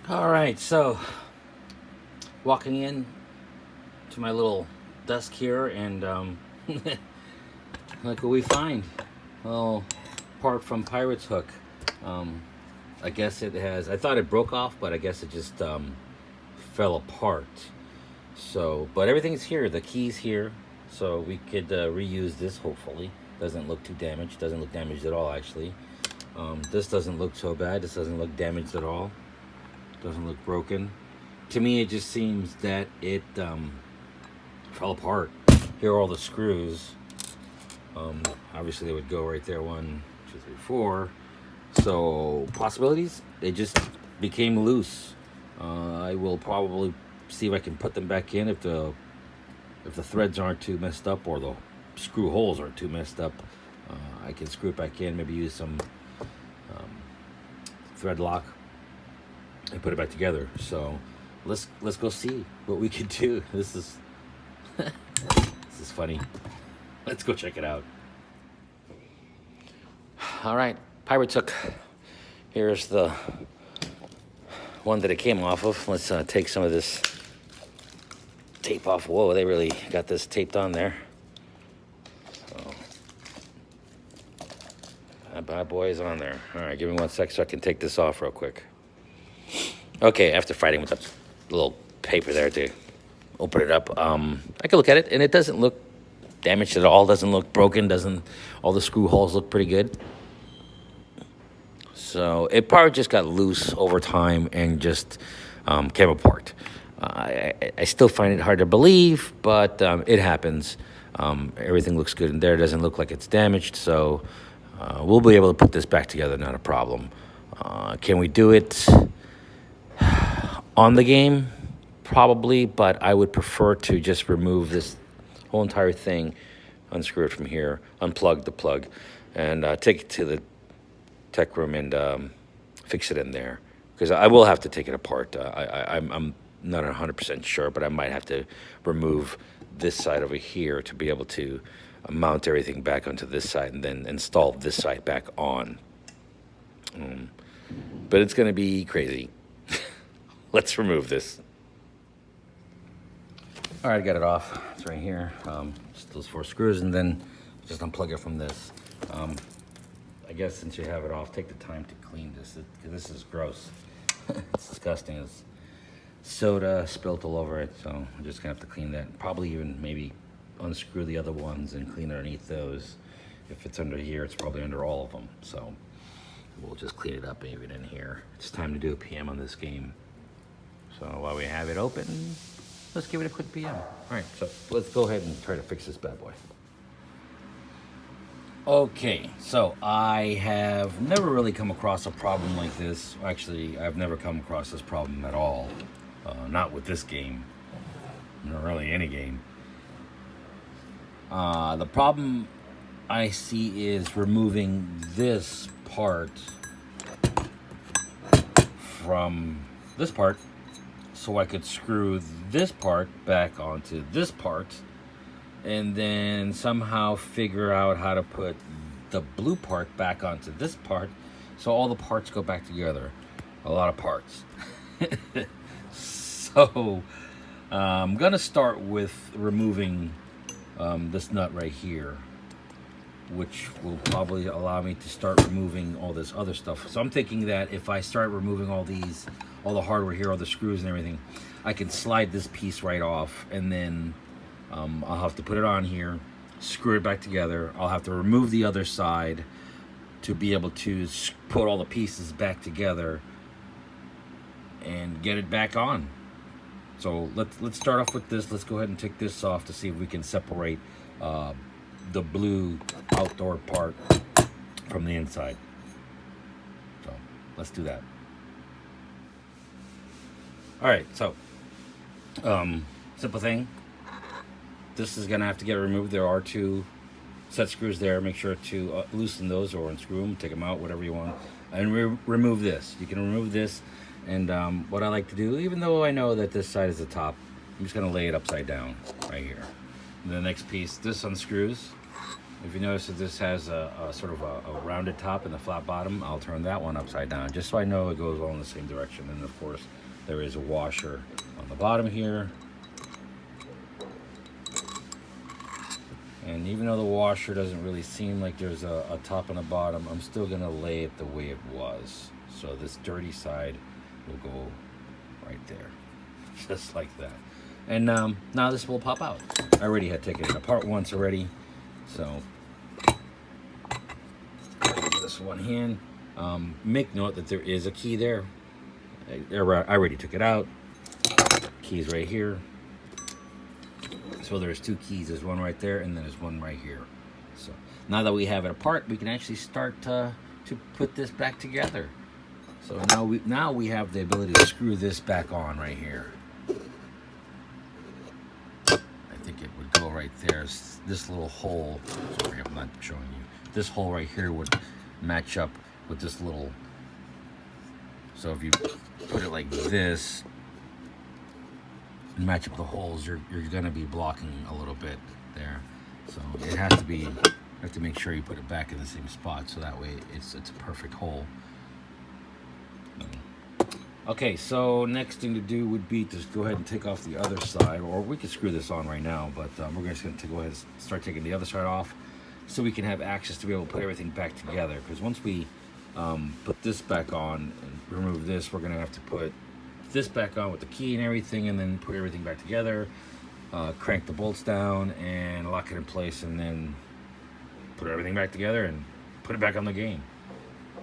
All right, so walking in to my little desk here, and look what we find. Well, part from Pirate's Hook. Um, I guess it has. I thought it broke off, but I guess it just fell apart. So, but everything's here. The key's here, so we could reuse this. Hopefully, doesn't look too damaged. Doesn't look damaged at all, actually. This doesn't look so bad. This doesn't look damaged at all. Doesn't look broken. To me, it just seems that it fell apart. Here are all the screws. Obviously, they would go right there. 1, 2, 3, 4. So possibilities. They just became loose. I will probably see if I can put them back in if the threads aren't too messed up or the screw holes aren't too messed up. I can screw it back in. Maybe use some thread lock and put it back together. So let's go see what we can do. This is funny. Let's go check it out. All right, Pirate Hook. Here's the one that it came off of. Let's take some of this tape off. Whoa, they really got this taped on there. So that bad boy is on there. All right, give me 1 sec so I can take this off real quick. Okay, after fighting with that little paper there to open it up, I can look at it, and it doesn't look damaged at all. Doesn't look broken. Doesn't all the screw holes look pretty good? So it probably just got loose over time and just came apart. I still find it hard to believe, but it happens. Everything looks good in there. It doesn't look like it's damaged, so we'll be able to put this back together. Not a problem. Can we do it on the game? Probably, but I would prefer to just remove this whole entire thing, unscrew it from here, unplug the plug, and take it to the tech room and fix it in there. Because I will have to take it apart. I'm not 100% sure, but I might have to remove this side over here to be able to mount everything back onto this side and then install this side back on. But it's going to be crazy. Let's remove this. All right, I got it off. It's right here. Just those 4 screws, and then just unplug it from this. I guess since you have it off, take the time to clean this. This is gross. It's disgusting. It's soda spilt all over it, so I'm just gonna have to clean that. Probably even maybe unscrew the other ones and clean underneath those. If it's under here, it's probably under all of them. So we'll just clean it up even in here. It's time to do a PM on this game. So while we have it open, let's give it a quick PM. All right, so let's go ahead and try to fix this bad boy. Okay, so I have never really come across a problem like this. Actually, I've never come across this problem at all. Not with this game, nor really any game. The problem I see is removing this part from this part so I could screw this part back onto this part and then somehow figure out how to put the blue part back onto this part so all the parts go back together. A lot of parts. So I'm gonna start with removing this nut right here, which will probably allow me to start removing all this other stuff. So I'm thinking that if I start removing all the hardware here, all the screws and everything, I can slide this piece right off, and then I'll have to put it on here, screw it back together. I'll have to remove the other side to be able to put all the pieces back together and get it back on. So let's start off with this. Let's go ahead and take this off to see if we can separate the blue outdoor part from the inside. So let's do that. All right, so simple thing. This is gonna have to get removed. There are 2 set screws there. Make sure to loosen those or unscrew them, take them out, whatever you want, and remove this. You can remove this, and what I like to do, even though I know that this side is the top, I'm just gonna lay it upside down right here. And the next piece, this unscrews, If you notice that this has a sort of a rounded top and a flat bottom, I'll turn that one upside down just so I know it goes all in the same direction. And of course, there is a washer on the bottom here. And even though the washer doesn't really seem like there's a top and a bottom, I'm still gonna lay it the way it was. So this dirty side will go right there, just like that. And now this will pop out. I already had taken it apart once already, so this one hand. Make note that there is a key there. I already took it out. Keys right here. So there's two keys. There's one right there, and then there's one right here. So now that we have it apart, we can actually start to put this back together. So now we have the ability to screw this back on right here. I think it would go right there. This little hole. Sorry, I'm not showing you. This hole right here would match up with this little. So if you put it like this and match up the holes, you're gonna be blocking a little bit there. So it has to be. You have to make sure you put it back in the same spot, so that way it's a perfect hole. Okay, so next thing to do would be to go ahead and take off the other side, or we could screw this on right now, but we're just going to go ahead and start taking the other side off so we can have access to be able to put everything back together. Because once we put this back on and remove this, we're going to have to put this back on with the key and everything, and then put everything back together, crank the bolts down and lock it in place, and then put everything back together and put it back on the game.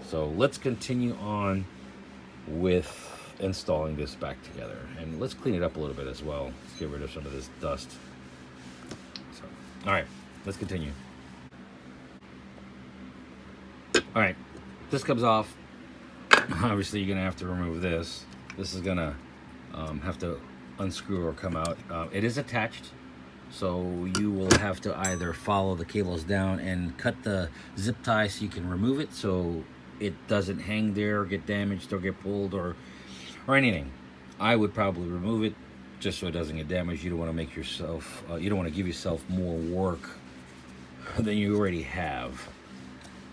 So let's continue on with installing this back together, and let's clean it up a little bit as well. Let's get rid of some of this dust. So, all right, let's continue. All right, this comes off. Obviously, you're gonna have to remove this. This is gonna have to unscrew or come out. It is attached, so you will have to either follow the cables down and cut the zip tie so you can remove it, so it doesn't hang there or get damaged or get pulled or anything. I would probably remove it just so it doesn't get damaged. You don't want to make yourself, you don't want to give yourself more work than you already have.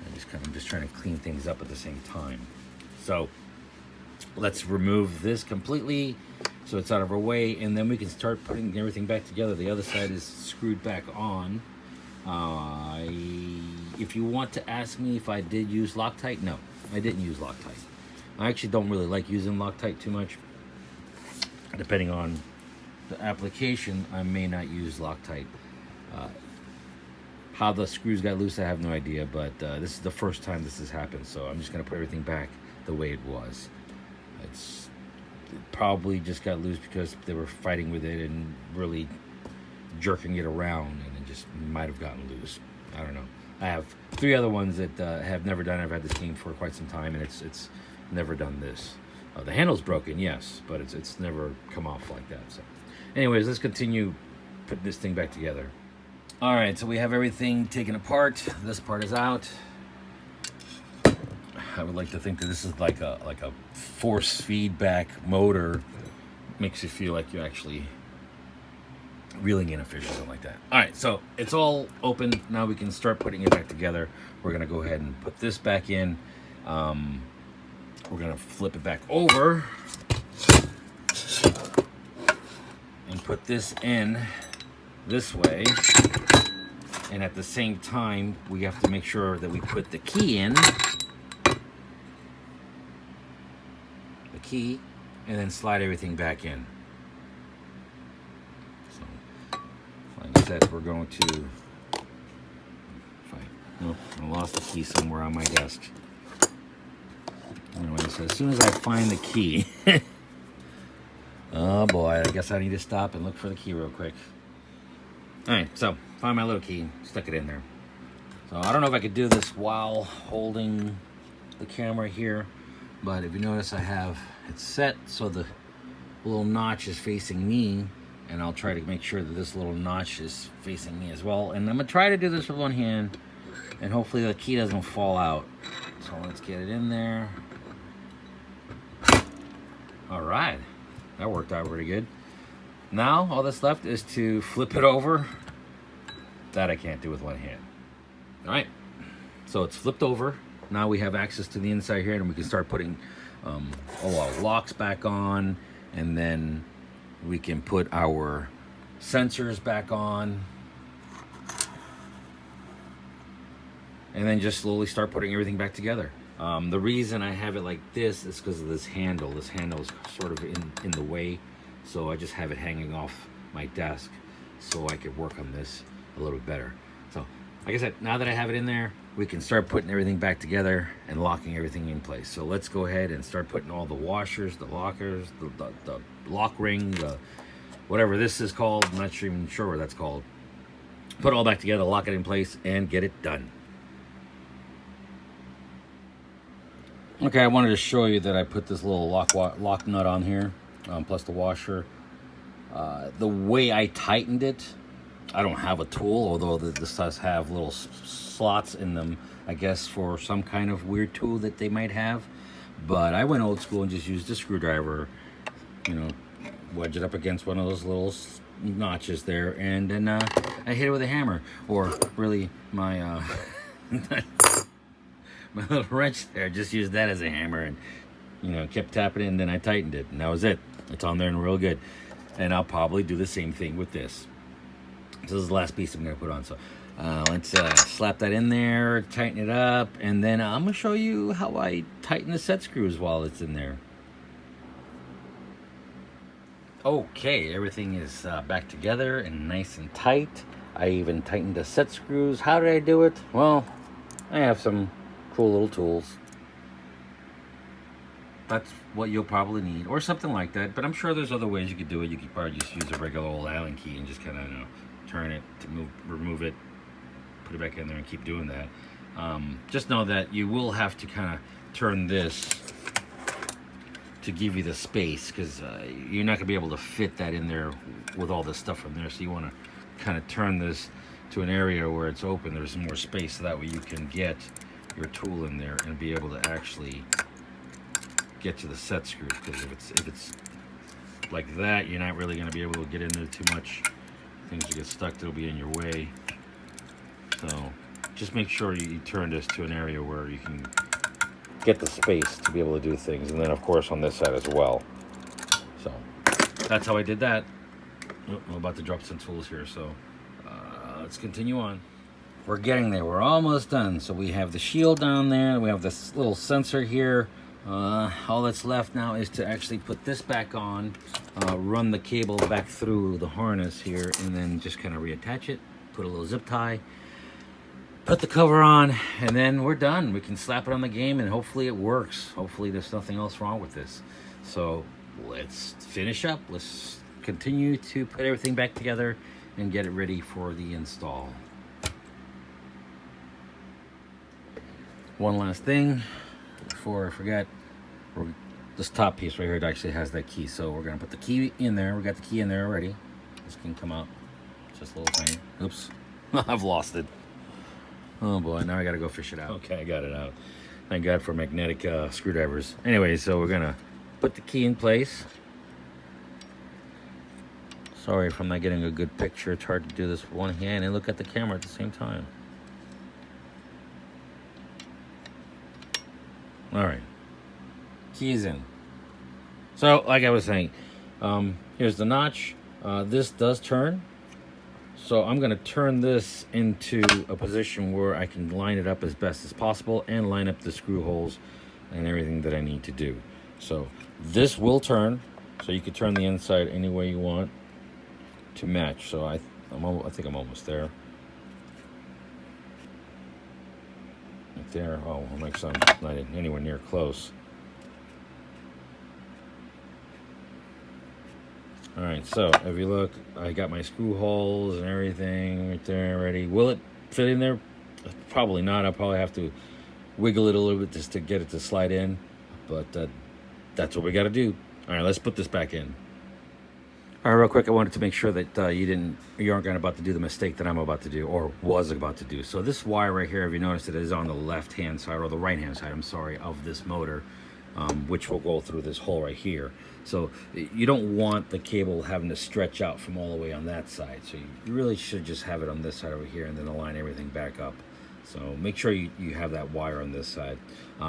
I'm just trying to clean things up at the same time. So let's remove this completely so it's out of our way, and then we can start putting everything back together. The other side is screwed back on. If you want to ask me if I did use Loctite, no, I didn't use Loctite. I actually don't really like using Loctite too much. Depending on the application, I may not use Loctite. How the screws got loose, I have no idea, but this is the first time this has happened, so I'm just going to put everything back the way it was. It probably just got loose because they were fighting with it and really jerking it around, and it just might have gotten loose. I don't know. I have 3 other ones that have never done it. I've had this game for quite some time, and it's never done this. The handle's broken, yes, but it's never come off like that. So anyways, let's continue putting this thing back together. All right, so we have everything taken apart. This part is out. I would like to think that this is like a force feedback motor. Makes you feel like you're actually reeling in a fish or something like that. All right, so it's all open. Now we can start putting it back together. We're gonna go ahead and put this back in. We're gonna flip it back over and put this in this way. And at the same time, we have to make sure that we put the key in. The key, and then slide everything back in. So, like I said, we're going to. I lost the key somewhere on my desk. Anyway, so as soon as I find the key, oh boy, I guess I need to stop and look for the key real quick. All right, so find my little key, stuck it in there. So I don't know if I could do this while holding the camera here, but if you notice, I have it set so the little notch is facing me, and I'll try to make sure that this little notch is facing me as well. And I'm gonna try to do this with one hand, and hopefully the key doesn't fall out. So let's get it in there. All right, that worked out pretty good. Now all that's left is to flip it over. That I can't do with one hand. All right, so it's flipped over. Now we have access to the inside here, and we can start putting all our locks back on, and then we can put our sensors back on, and then just slowly start putting everything back together. The reason I have it like this is because of this handle. This handle is sort of in the way, so I just have it hanging off my desk so I could work on this a little bit better. So, like I said, now that I have it in there, we can start putting everything back together and locking everything in place. So let's go ahead and start putting all the washers, the lockers, the lock ring, the whatever this is called. I'm not even sure what that's called. Put it all back together, lock it in place, and get it done. Okay, I wanted to show you that I put this little lock nut on here, plus the washer. The way I tightened it, I don't have a tool, although this does have little slots in them, I guess for some kind of weird tool that they might have. But I went old school and just used a screwdriver, you know, wedge it up against one of those little notches there, and then I hit it with a hammer, or really my my little wrench there. Just used that as a hammer, and you know, kept tapping it, and then I tightened it, and that was it. It's on there and real good. And I'll probably do the same thing with this. This is the last piece I'm going to put on. So let's slap that in there, tighten it up, and then I'm going to show you how I tighten the set screws while it's in there. Okay, everything is back together and nice and tight. I even tightened the set screws. How did I do it? Well, I have some cool little tools. That's what you'll probably need, or something like that. But I'm sure there's other ways you could do it. You could probably just use a regular old Allen key and just kind of, you know, turn it to remove it, put it back in there, and keep doing that. Just know that you will have to kind of turn this to give you the space, because you're not going to be able to fit that in there with all this stuff from there. So you want to kind of turn this to an area where it's open. There's more space, so that way you can get your tool in there and be able to actually get to the set screws. Because if it's like that, you're not really going to be able to get in there too much. Things will get stuck, they'll be in your way. So just make sure you turn this to an area where you can get the space to be able to do things. And then of course on this side as well. So that's how I did that. Oh, I'm about to drop some tools here, so let's continue on. We're getting there, we're almost done. So we have the shield down there, we have this little sensor here. All that's left now is to actually put this back on, run the cable back through the harness here, and then just kind of reattach it, put a little zip tie, put the cover on, and then we're done. We can slap it on the game, and hopefully it works. Hopefully there's nothing else wrong with this. So let's finish up. Let's continue to put everything back together and get it ready for the install. One last thing before I forget. This top piece right here, it actually has that key, so we're gonna put the key in there. We got the key in there already. This can come out, just a little tiny. Oops, I've lost it. Oh boy, now I gotta go fish it out. Okay, I got it out. Thank God for magnetic screwdrivers. Anyway, so we're gonna put the key in place. Sorry if I'm not getting a good picture. It's hard to do this with one hand and look at the camera at the same time. All right. Keys in. So like I was saying, here's the notch. This does turn, so I'm going to turn this into a position where I can line it up as best as possible and line up the screw holes and everything that I need to do. So this will turn, so you can turn the inside any way you want to match. So I think I'm almost there. Right there. Oh, I'll make some not anywhere near close. All right, so if you look, I got my screw holes and everything right there already. Will it fit in there? Probably not. I'll probably have to wiggle it a little bit just to get it to slide in, but that's what we got to do. All right, let's put this back in. All right, real quick, I wanted to make sure that you aren't about to do the mistake that I'm about to do, or was about to do. So this wire right here, if you notice, it is on the left-hand side, or the right-hand side, I'm sorry, of this motor, which will go through this hole right here. So you don't want the cable having to stretch out from all the way on that side. So you really should just have it on this side over here, and then align everything back up. So make sure you have that wire on this side.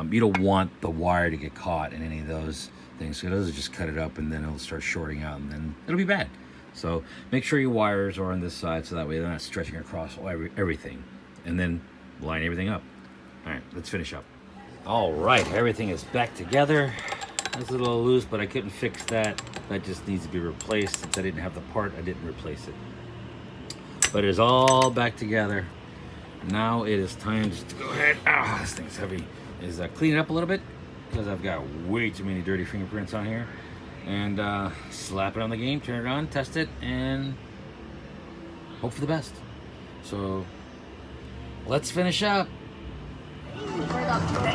You don't want the wire to get caught in any of those things. So those will just cut it up and then it'll start shorting out and then it'll be bad. So make sure your wires are on this side so that way they're not stretching across everything. And then line everything up. All right, let's finish up. All right, everything is back together. It's a little loose, but I couldn't fix that. That just needs to be replaced. Since I didn't have the part, I didn't replace it. But it is all back together. Now it is time just to go ahead. This thing's heavy. Is clean it up a little bit because I've got way too many dirty fingerprints on here. And slap it on the game, turn it on, test it, and hope for the best. So let's finish up.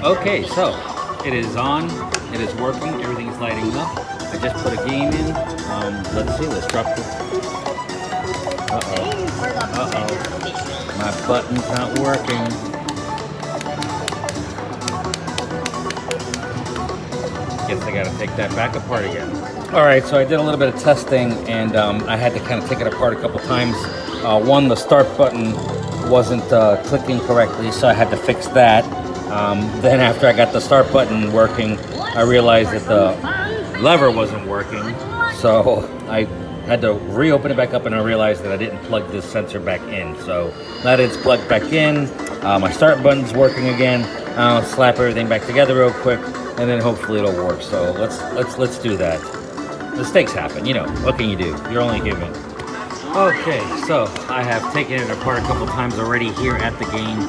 Okay, so it is on. It is working. Everything is lighting up. I just put a game in. Let's see. Let's drop it. My button's not working. Guess I gotta take that back apart again. All right, so I did a little bit of testing and I had to kind of take it apart a couple times. One, the start button wasn't clicking correctly, so I had to fix that. Then after I got the start button working, I realized that the lever wasn't working. So I had to reopen it back up and I realized that I didn't plug this sensor back in. So now that it's plugged back in, my start button's working again. I'll slap everything back together real quick and then hopefully it'll work. So let's do that. Mistakes happen, you know, what can you do? You're only human. Okay, so I have taken it apart a couple times already here at the game.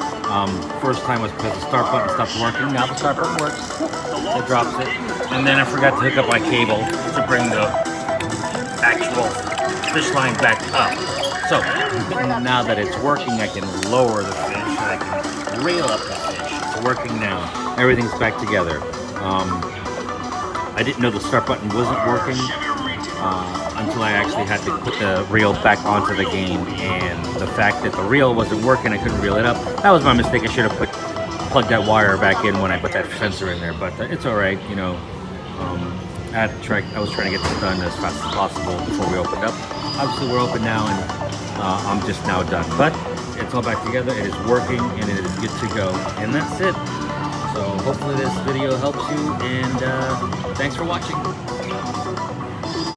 First time was because the start button stopped working. Now the start button works. It drops it. And then I forgot to hook up my cable to bring the actual fish line back up. So now that it's working, I can lower the fish and I can reel up the fish. It's working now. Everything's back together. I didn't know the start button wasn't working until I actually had to put the reel back onto the game, and the fact that the reel wasn't working, I couldn't reel it up. That was my mistake. I should have plugged that wire back in when I put that sensor in there, but it's all right. You know, I was trying to get this done as fast as possible before we opened up. Obviously, we're open now, and I'm just now done. But it's all back together. It is working, and it is good to go. And that's it. So hopefully this video helps you, and thanks for watching.